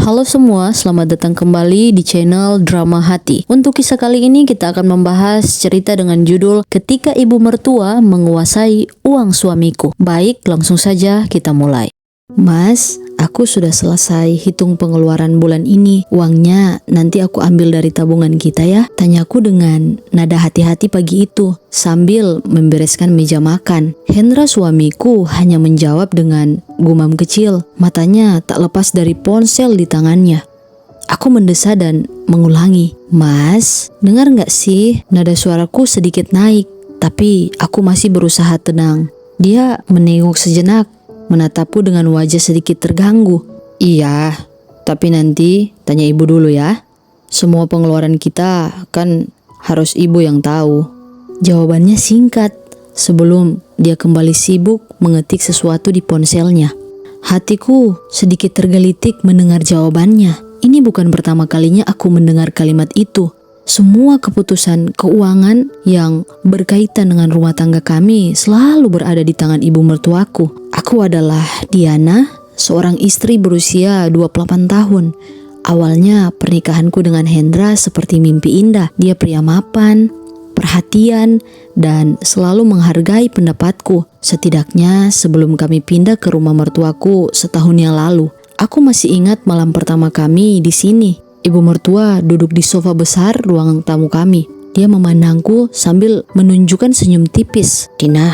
Halo semua, selamat datang kembali di channel Drama Hati. Untuk kisah kali ini kita akan membahas cerita dengan judul Ketika Ibu Mertua Menguasai Uang Suamiku. Baik, langsung saja kita mulai. Mas, aku sudah selesai hitung pengeluaran bulan ini. Uangnya nanti aku ambil dari tabungan kita ya. Tanyaku dengan nada hati-hati pagi itu sambil membereskan meja makan. Hendra suamiku hanya menjawab dengan gumam kecil. Matanya tak lepas dari ponsel di tangannya. Aku mendesah dan mengulangi. Mas, dengar gak sih? Nada suaraku sedikit naik, tapi aku masih berusaha tenang. Dia menengok sejenak, menatapku dengan wajah sedikit terganggu. Iya, tapi nanti tanya ibu dulu ya. Semua pengeluaran kita kan harus ibu yang tahu. Jawabannya singkat sebelum dia kembali sibuk mengetik sesuatu di ponselnya. Hatiku sedikit tergelitik mendengar jawabannya. Ini bukan pertama kalinya aku mendengar kalimat itu. Semua keputusan keuangan yang berkaitan dengan rumah tangga kami selalu berada di tangan ibu mertuaku. Aku adalah Diana, seorang istri berusia 28 tahun. Awalnya pernikahanku dengan Hendra seperti mimpi indah. Dia pria mapan, perhatian, dan selalu menghargai pendapatku. Setidaknya sebelum kami pindah ke rumah mertuaku setahun yang lalu. Aku masih ingat malam pertama kami di sini. Ibu mertua duduk di sofa besar ruang tamu kami. Dia memandangku sambil menunjukkan senyum tipis. Dina,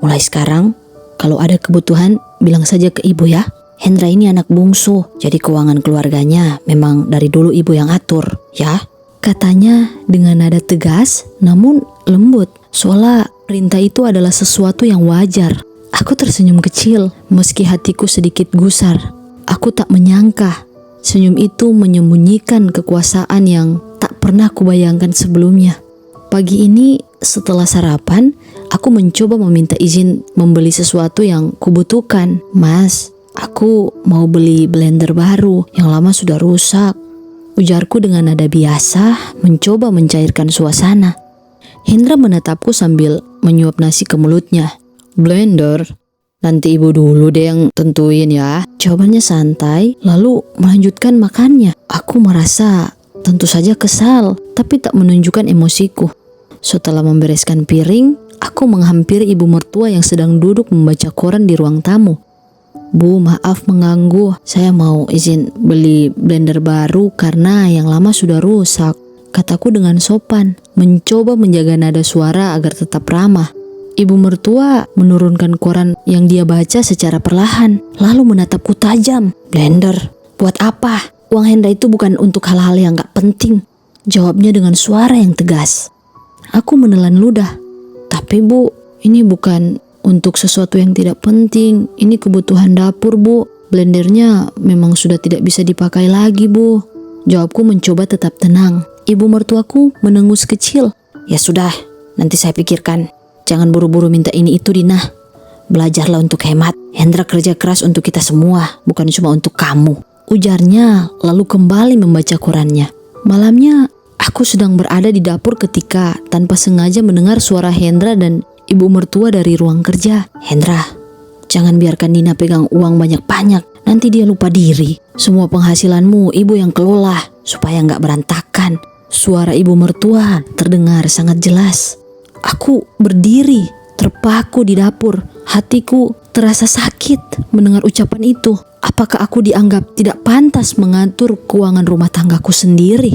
mulai sekarang kalau ada kebutuhan bilang saja ke ibu ya. Hendra ini anak bungsu, jadi keuangan keluarganya memang dari dulu ibu yang atur, ya. Katanya dengan nada tegas namun lembut. Seolah perintah itu adalah sesuatu yang wajar. Aku tersenyum kecil meski hatiku sedikit gusar. Aku tak menyangka senyum itu menyembunyikan kekuasaan yang tak pernah kubayangkan sebelumnya. Pagi ini setelah sarapan, aku mencoba meminta izin membeli sesuatu yang kubutuhkan. Mas, aku mau beli blender baru yang lama sudah rusak. Ujarku dengan nada biasa, mencoba mencairkan suasana. Hendra menatapku sambil menyuap nasi ke mulutnya. Blender? Nanti ibu dulu deh yang tentuin ya. Jawabannya santai, lalu melanjutkan makannya. Aku merasa tentu saja kesal, tapi tak menunjukkan emosiku. Setelah membereskan piring, aku menghampiri ibu mertua yang sedang duduk membaca koran di ruang tamu. Bu, maaf mengganggu. Saya mau izin beli blender baru karena yang lama sudah rusak. Kataku dengan sopan, mencoba menjaga nada suara agar tetap ramah. Ibu mertua menurunkan koran yang dia baca secara perlahan, lalu menatapku tajam. Blender? Buat apa? Uang Hendra itu bukan untuk hal-hal yang gak penting. Jawabnya dengan suara yang tegas. Aku menelan ludah. Tapi bu, ini bukan untuk sesuatu yang tidak penting. Ini kebutuhan dapur bu. Blendernya memang sudah tidak bisa dipakai lagi bu. Jawabku mencoba tetap tenang. Ibu mertuaku menengus kecil. Ya sudah, nanti saya pikirkan. Jangan buru-buru minta ini itu Dina. Belajarlah untuk hemat. Hendra kerja keras untuk kita semua, bukan cuma untuk kamu. Ujarnya lalu kembali membaca korannya. Malamnya aku sedang berada di dapur ketika tanpa sengaja mendengar suara Hendra dan ibu mertua dari ruang kerja. Hendra, jangan biarkan Dina pegang uang banyak-banyak. Nanti dia lupa diri. Semua penghasilanmu ibu yang kelola supaya gak berantakan. Suara ibu mertua terdengar sangat jelas. Aku berdiri, terpaku di dapur. Hatiku terasa sakit mendengar ucapan itu. Apakah aku dianggap tidak pantas mengatur keuangan rumah tanggaku sendiri?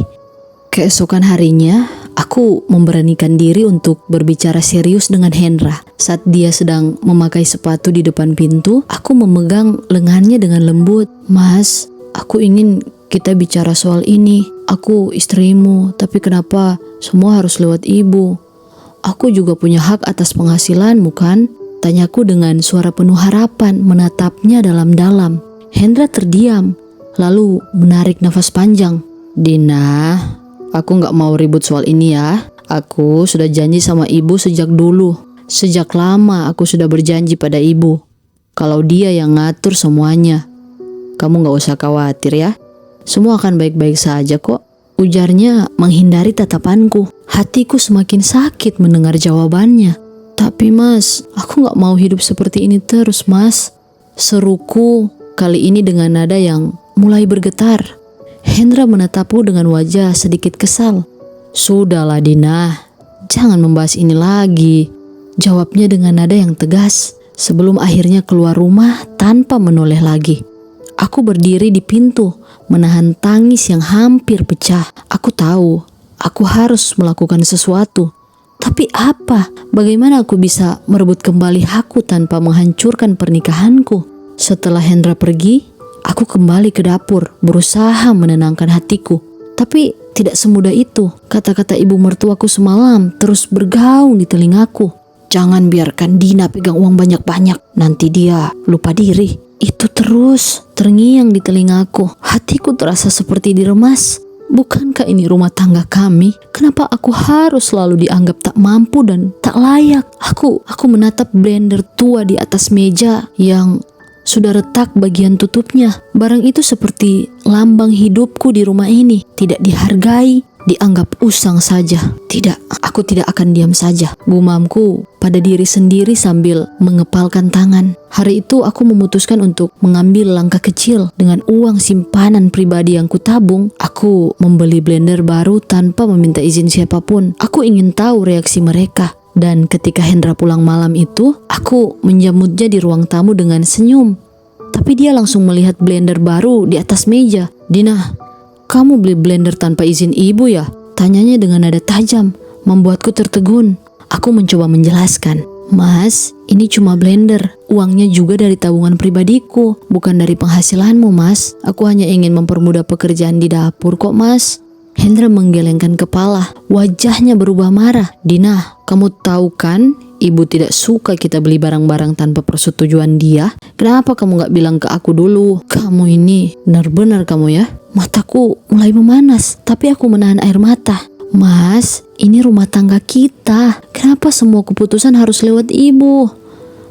Keesokan harinya, aku memberanikan diri untuk berbicara serius dengan Hendra. Saat dia sedang memakai sepatu di depan pintu, aku memegang lengannya dengan lembut. Mas, aku ingin kita bicara soal ini. Aku istrimu, tapi kenapa semua harus lewat ibu? Aku juga punya hak atas penghasilanmu kan? Tanyaku dengan suara penuh harapan, menatapnya dalam-dalam. Hendra terdiam, lalu menarik nafas panjang. Dina, aku gak mau ribut soal ini ya. Aku sudah janji sama ibu sejak dulu. Sejak lama aku sudah berjanji pada ibu. Kalau dia yang ngatur semuanya. Kamu gak usah khawatir ya. Semua akan baik-baik saja kok. Ujarnya menghindari tatapanku. Hatiku semakin sakit mendengar jawabannya. Tapi mas, aku gak mau hidup seperti ini terus mas. Seruku kali ini dengan nada yang mulai bergetar. Hendra menatapku dengan wajah sedikit kesal. "Sudahlah Dina, jangan membahas ini lagi," jawabnya dengan nada yang tegas sebelum akhirnya keluar rumah tanpa menoleh lagi. Aku berdiri di pintu, menahan tangis yang hampir pecah. Aku tahu, aku harus melakukan sesuatu. Tapi apa? Bagaimana aku bisa merebut kembali hakku tanpa menghancurkan pernikahanku? Setelah Hendra pergi, aku kembali ke dapur, berusaha menenangkan hatiku. Tapi tidak semudah itu. Kata-kata ibu mertuaku semalam terus bergaung di telingaku. "Jangan biarkan Dina pegang uang banyak-banyak, nanti dia lupa diri." Itu terus terngiang di telingaku. Hatiku terasa seperti diremas. Bukankah ini rumah tangga kami? Kenapa aku harus selalu dianggap tak mampu dan tak layak? Aku menatap blender tua di atas meja yang sudah retak bagian tutupnya. Barang itu seperti lambang hidupku di rumah ini. Tidak dihargai, dianggap usang saja. Tidak, aku tidak akan diam saja, gumamku pada diri sendiri sambil mengepalkan tangan. Hari itu aku memutuskan untuk mengambil langkah kecil. Dengan uang simpanan pribadi yang kutabung, aku membeli blender baru tanpa meminta izin siapapun. Aku ingin tahu reaksi mereka. Dan ketika Hendra pulang malam itu, aku menjamutnya di ruang tamu dengan senyum. Tapi dia langsung melihat blender baru di atas meja. "Dina, kamu beli blender tanpa izin ibu ya?" Tanyanya dengan nada tajam, membuatku tertegun. Aku mencoba menjelaskan. "Mas, ini cuma blender. Uangnya juga dari tabungan pribadiku, bukan dari penghasilanmu, Mas. Aku hanya ingin mempermudah pekerjaan di dapur kok, Mas." Hendra menggelengkan kepala, wajahnya berubah marah. "Dina, kamu tahu kan ibu tidak suka kita beli barang-barang tanpa persetujuan dia. Kenapa kamu gak bilang ke aku dulu? Kamu ini benar-benar kamu ya." Mataku mulai memanas, tapi aku menahan air mata. "Mas, ini rumah tangga kita. Kenapa semua keputusan harus lewat ibu?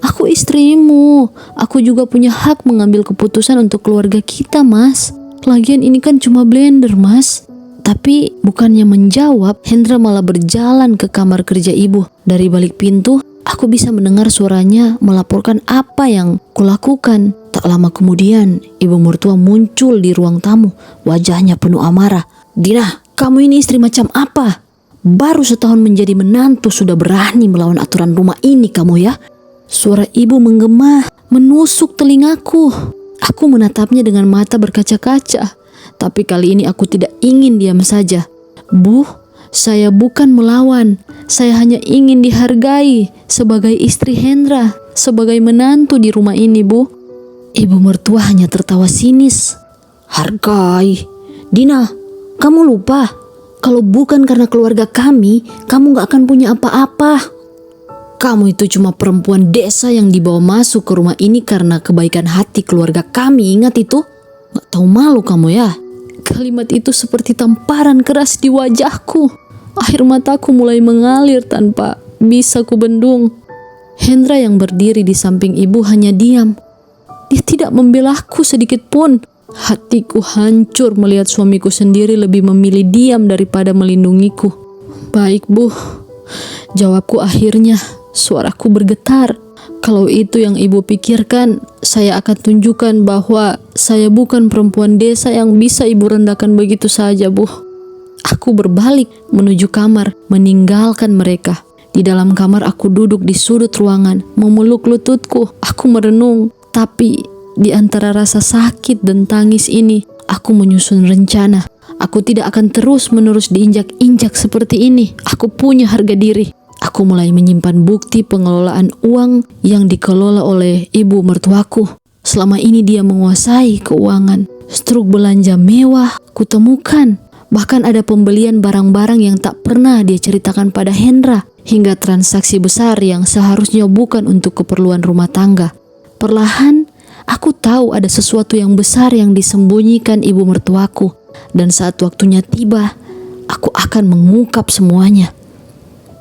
Aku istrimu. Aku juga punya hak mengambil keputusan untuk keluarga kita, Mas. Lagian ini kan cuma blender, Mas." Tapi bukannya menjawab, Hendra malah berjalan ke kamar kerja ibu. Dari balik pintu, aku bisa mendengar suaranya melaporkan apa yang kulakukan. Tak lama kemudian, ibu mertua muncul di ruang tamu. Wajahnya penuh amarah. "Dina, kamu ini istri macam apa? Baru setahun menjadi menantu sudah berani melawan aturan rumah ini kamu ya?" Suara ibu menggema, menusuk telingaku. Aku menatapnya dengan mata berkaca-kaca. Tapi kali ini aku tidak ingin diam saja. "Bu, saya bukan melawan. Saya hanya ingin dihargai sebagai istri Hendra, sebagai menantu di rumah ini, Bu." Ibu mertua hanya tertawa sinis. "Hargai? Dina, kamu lupa? Kalau bukan karena keluarga kami, kamu gak akan punya apa-apa. Kamu itu cuma perempuan desa yang dibawa masuk ke rumah ini karena kebaikan hati keluarga kami. Ingat itu? Gak tahu malu kamu ya." Kalimat itu seperti tamparan keras di wajahku. Air mataku mulai mengalir tanpa bisa kubendung. Hendra yang berdiri di samping ibu hanya diam. Dia tidak membelaku sedikit pun. Hatiku hancur melihat suamiku sendiri lebih memilih diam daripada melindungiku. "Baik, Bu," jawabku akhirnya. Suaraku bergetar. "Kalau itu yang ibu pikirkan, saya akan tunjukkan bahwa saya bukan perempuan desa yang bisa ibu rendahkan begitu saja, Bu." Aku berbalik menuju kamar, meninggalkan mereka. Di dalam kamar aku duduk di sudut ruangan, memeluk lututku. Aku merenung, tapi di antara rasa sakit dan tangis ini, aku menyusun rencana. Aku tidak akan terus-menerus diinjak-injak seperti ini. Aku punya harga diri. Aku mulai menyimpan bukti pengelolaan uang yang dikelola oleh ibu mertuaku. Selama ini dia menguasai keuangan. Struk belanja mewah kutemukan. Bahkan ada pembelian barang-barang yang tak pernah dia ceritakan pada Hendra. Hingga transaksi besar yang seharusnya bukan untuk keperluan rumah tangga. Perlahan, aku tahu ada sesuatu yang besar yang disembunyikan ibu mertuaku. Dan saat waktunya tiba, aku akan mengungkap semuanya.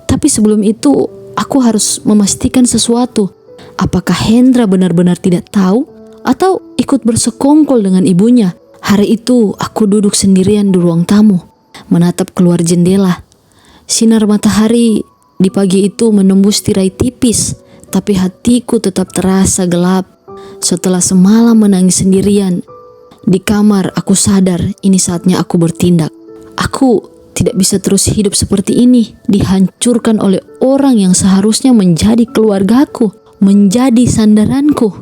Tapi sebelum itu, aku harus memastikan sesuatu. Apakah Hendra benar-benar tidak tahu atau ikut bersekongkol dengan ibunya? Hari itu, aku duduk sendirian di ruang tamu, menatap keluar jendela. Sinar matahari di pagi itu menembus tirai tipis, tapi hatiku tetap terasa gelap. Setelah semalam menangis sendirian, Di kamar aku sadar ini saatnya aku bertindak. Aku tidak bisa terus hidup seperti ini, dihancurkan oleh orang yang seharusnya menjadi keluargaku, menjadi sandaranku.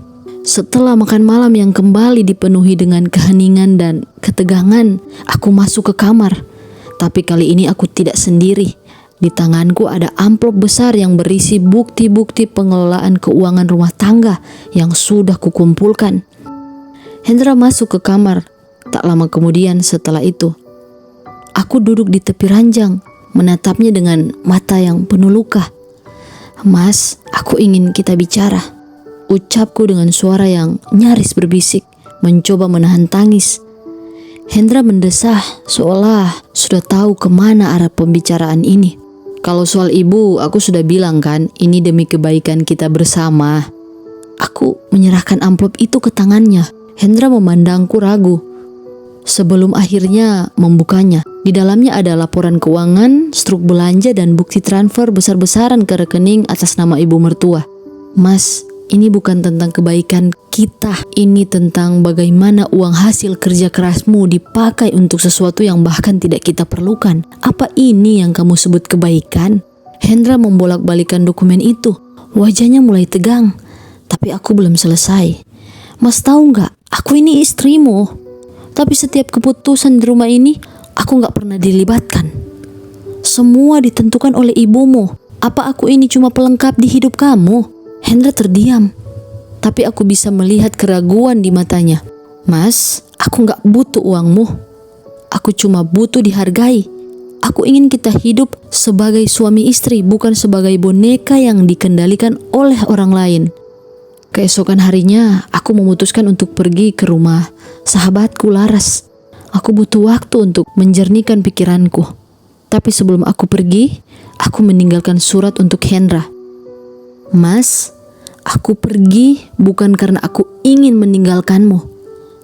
Setelah makan malam yang kembali dipenuhi dengan keheningan dan ketegangan, aku masuk ke kamar. Tapi kali ini aku tidak sendiri. Di tanganku ada amplop besar yang berisi bukti-bukti pengelolaan keuangan rumah tangga yang sudah kukumpulkan. Hendra masuk ke kamar. Tak lama kemudian setelah itu, aku duduk di tepi ranjang, menatapnya dengan mata yang penuh luka. "Mas, aku ingin kita bicara," ucapku dengan suara yang nyaris berbisik, mencoba menahan tangis. Hendra mendesah seolah sudah tahu kemana arah pembicaraan ini. "Kalau soal ibu, aku sudah bilang kan, ini demi kebaikan kita bersama." Aku menyerahkan amplop itu ke tangannya. Hendra memandangku ragu sebelum akhirnya membukanya. Di dalamnya ada laporan keuangan, struk belanja, dan bukti transfer besar-besaran ke rekening atas nama ibu mertua. "Mas, ini bukan tentang kebaikan kita. Ini tentang bagaimana uang hasil kerja kerasmu dipakai untuk sesuatu yang bahkan tidak kita perlukan. Apa ini yang kamu sebut kebaikan?" Hendra membolak-balikan dokumen itu. Wajahnya mulai tegang. Tapi aku belum selesai. "Mas tahu nggak, aku ini istrimu. Tapi setiap keputusan di rumah ini, aku nggak pernah dilibatkan. Semua ditentukan oleh ibumu. Apa aku ini cuma pelengkap di hidup kamu?" Hendra terdiam, tapi aku bisa melihat keraguan di matanya. "Mas, aku gak butuh uangmu. Aku cuma butuh dihargai. Aku ingin kita hidup sebagai suami istri, bukan sebagai boneka yang dikendalikan oleh orang lain." Keesokan harinya, aku memutuskan untuk pergi ke rumah sahabatku Laras. Aku butuh waktu untuk menjernihkan pikiranku. Tapi sebelum aku pergi, aku meninggalkan surat untuk Hendra. "Mas, aku pergi bukan karena aku ingin meninggalkanmu,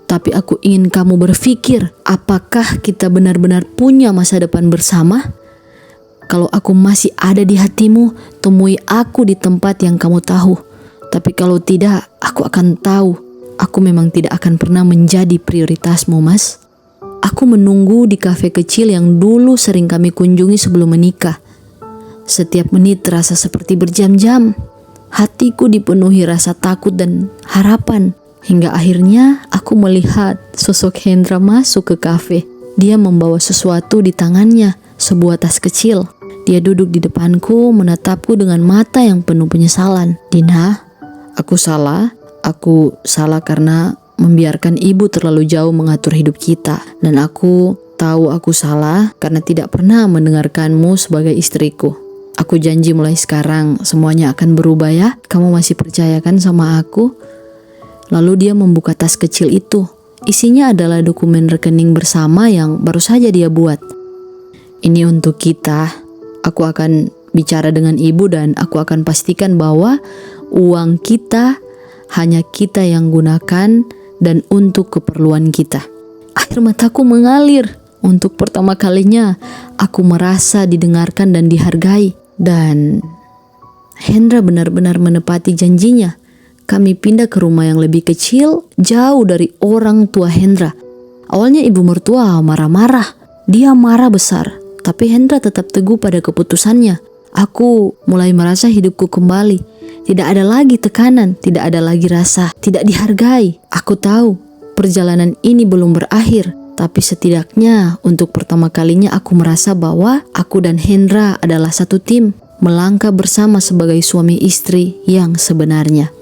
tapi aku ingin kamu berpikir, apakah kita benar-benar punya masa depan bersama? Kalau aku masih ada di hatimu, temui aku di tempat yang kamu tahu. Tapi kalau tidak, aku akan tahu, aku memang tidak akan pernah menjadi prioritasmu, Mas." Aku menunggu di kafe kecil yang dulu sering kami kunjungi sebelum menikah. Setiap menit terasa seperti berjam-jam. Hatiku dipenuhi rasa takut dan harapan. Hingga akhirnya aku melihat sosok Hendra masuk ke kafe. Dia membawa sesuatu di tangannya, sebuah tas kecil. Dia duduk di depanku, menatapku dengan mata yang penuh penyesalan. "Dina, aku salah. Aku salah karena membiarkan ibu terlalu jauh mengatur hidup kita. Dan aku tahu aku salah karena tidak pernah mendengarkanmu sebagai istriku. Aku janji mulai sekarang semuanya akan berubah ya. Kamu masih percaya kan sama aku?" Lalu dia membuka tas kecil itu. Isinya adalah dokumen rekening bersama yang baru saja dia buat. "Ini untuk kita. Aku akan bicara dengan ibu dan aku akan pastikan bahwa uang kita hanya kita yang gunakan dan untuk keperluan kita." Air mataku mengalir. Untuk pertama kalinya aku merasa didengarkan dan dihargai. Dan Hendra benar-benar menepati janjinya. Kami pindah ke rumah yang lebih kecil, jauh dari orang tua Hendra. Awalnya ibu mertua marah-marah. Dia marah besar, tapi Hendra tetap teguh pada keputusannya. Aku mulai merasa hidupku kembali. Tidak ada lagi tekanan, tidak ada lagi rasa tidak dihargai. Aku tahu perjalanan ini belum berakhir, tapi setidaknya untuk pertama kalinya aku merasa bahwa aku dan Hendra adalah satu tim, melangkah bersama sebagai suami istri yang sebenarnya.